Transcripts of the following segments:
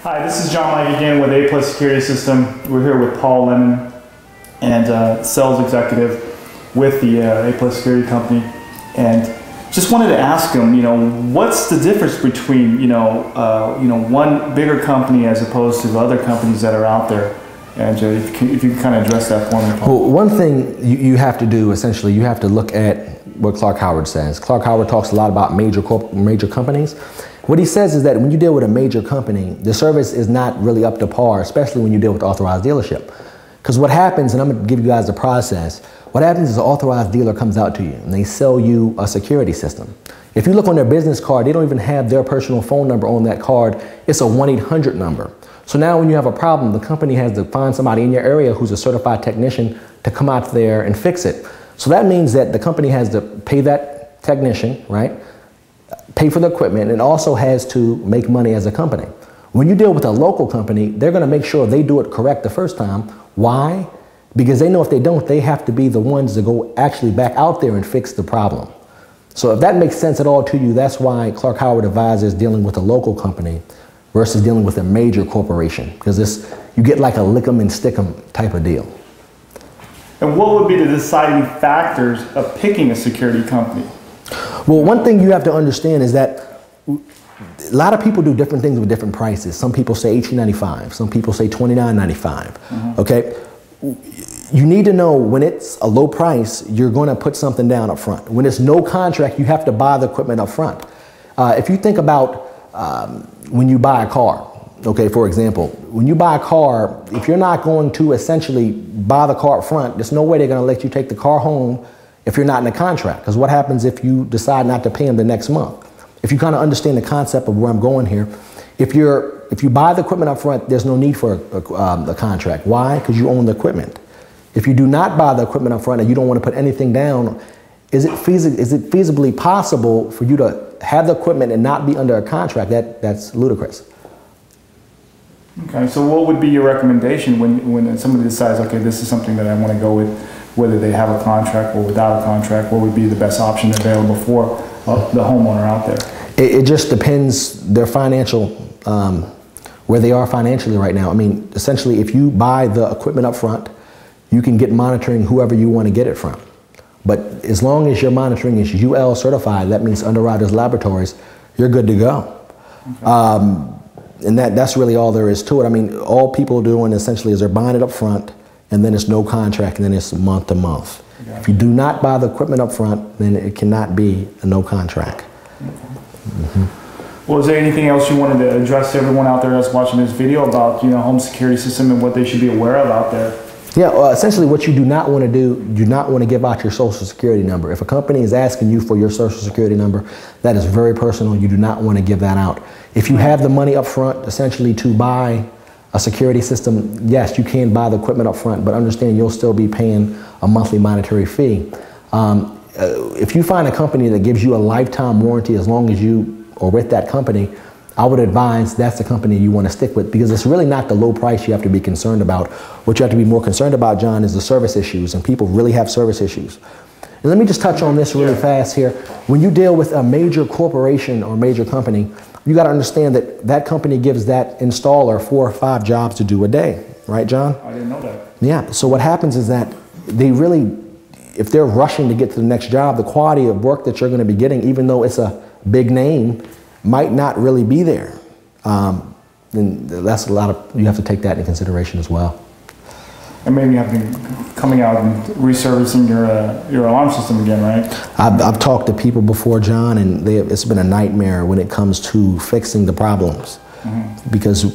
Hi, this is John Mike again with A+ Security System. We're here with Paul Lemon, and sales executive with the A+ Security Company, and just wanted to ask him, what's the difference between, one bigger company as opposed to the other companies that are out there? And if you can kind of address that for me, Paul. Well, one thing you have to do, essentially, you have to look at what Clark Howard says. Clark Howard talks a lot about major companies. What he says is that when you deal with a major company, the service is not really up to par, especially when you deal with authorized dealership. Because what happens, and I'm going to give you guys the process, what happens is an authorized dealer comes out to you and they sell you a security system. If you look on their business card, they don't even have their personal phone number on that card. It's a 1-800 number. So now when you have a problem, the company has to find somebody in your area who's a certified technician to come out there and fix it. So that means that the company has to pay that technician, right? Pay for the equipment, and also has to make money as a company. When you deal with a local company, they're going to make sure they do it correct the first time. Why? Because they know if they don't, they have to be the ones to go actually back out there and fix the problem. So if that makes sense at all to you, that's why Clark Howard advises dealing with a local company versus dealing with a major corporation, because you get like a lick 'em and stick 'em type of deal. And what would be the deciding factors of picking a security company? Well, one thing you have to understand is that a lot of people do different things with different prices. Some people say $18.95. Some people say $29.95. Okay? You need to know when it's a low price, you're going to put something down up front. When it's no contract, you have to buy the equipment up front. If you think about when you buy a car, okay, for example, when you buy a car, if you're not going to essentially buy the car up front, there's no way they're going to let you take the car home if you're not in a contract. Because what happens if you decide not to pay them the next month? If you kind of understand the concept of where I'm going here, if you buy the equipment up front, there's no need for a contract. Why? Because you own the equipment. If you do not buy the equipment up front and you don't want to put anything down, is it feasibly possible for you to have the equipment and not be under a contract? That's ludicrous. Okay, so what would be your recommendation when somebody decides, okay, this is something that I want to go with, whether they have a contract or without a contract? What would be the best option available for the homeowner out there? It just depends their financial, where they are financially right now. I mean, essentially, if you buy the equipment up front, you can get monitoring whoever you want to get it from. But as long as your monitoring is UL certified, that means Underwriters Laboratories, you're good to go. Okay. And that's really all there is to it. I mean, all people are doing essentially is they're buying it up front, and then it's no contract, and then it's month to month. Okay. If you do not buy the equipment up front, then it cannot be a no contract. Okay. Well, is there anything else you wanted to address to everyone out there that's watching this video about, home security system and what they should be aware of out there? Yeah, essentially what you do not want to do, you do not want to give out your social security number. If a company is asking you for your social security number, that is very personal. You do not want to give that out. If you have the money up front, essentially to buy a security system, yes, you can buy the equipment up front, but understand you'll still be paying a monthly monetary fee. If you find a company that gives you a lifetime warranty as long as you are with that company, I would advise that's the company you want to stick with, because it's really not the low price you have to be concerned about. What you have to be more concerned about, John, is the service issues, and people really have service issues. And let me just touch on this really fast here. When you deal with a major corporation or major company, you got to understand that that company gives that installer 4 or 5 jobs to do a day. Right, John? I didn't know that. Yeah. So what happens is that they really, if they're rushing to get to the next job, the quality of work that you're going to be getting, even though it's a big name, might not really be there. And that's a lot of, you have to take that into consideration as well. And maybe you have been coming out and reservicing your alarm system again, right? I've talked to people before, John, and it's been a nightmare when it comes to fixing the problems. Because,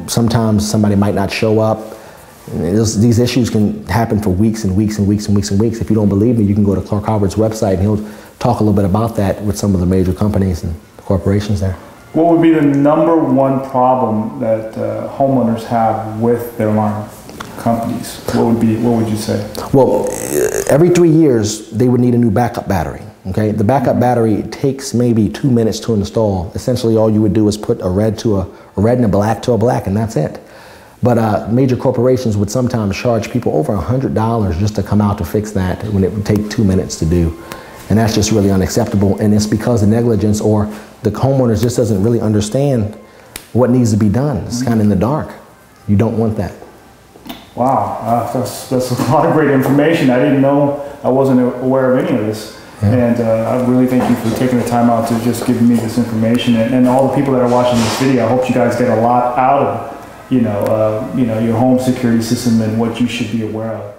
sometimes somebody might not show up. These issues can happen for weeks and weeks and weeks and weeks and weeks. If you don't believe me, you can go to Clark Howard's website and he'll talk a little bit about that with some of the major companies and corporations there. What would be the #1 problem that homeowners have with their alarm companies? What would you say? Well, every 3 years they would need a new backup battery. Okay, the backup battery takes maybe 2 minutes to install. Essentially, all you would do is put a red and a black to a black, and that's it. But major corporations would sometimes charge people over $100 just to come out to fix that when it would take 2 minutes to do. And that's just really unacceptable. And it's because of negligence, or the homeowners just doesn't really understand what needs to be done. It's kind of in the dark. You don't want that. Wow, that's a lot of great information. I didn't know, I wasn't aware of any of this. Yeah. And I really thank you for taking the time out to just give me this information. And all the people that are watching this video, I hope you guys get a lot out of, your home security system and what you should be aware of.